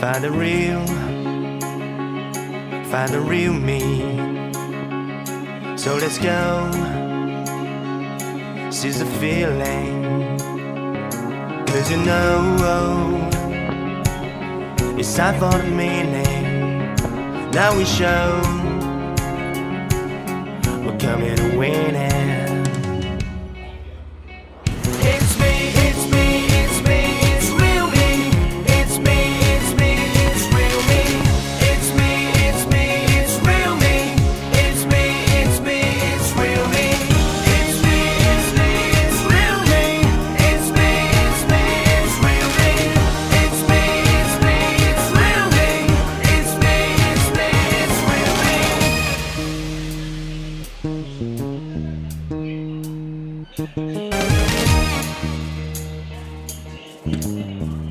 Find the real me. So let's go, seize the feeling. 'Cause you know it's time for the meaning. Now we show we're coming to win it. Thank you.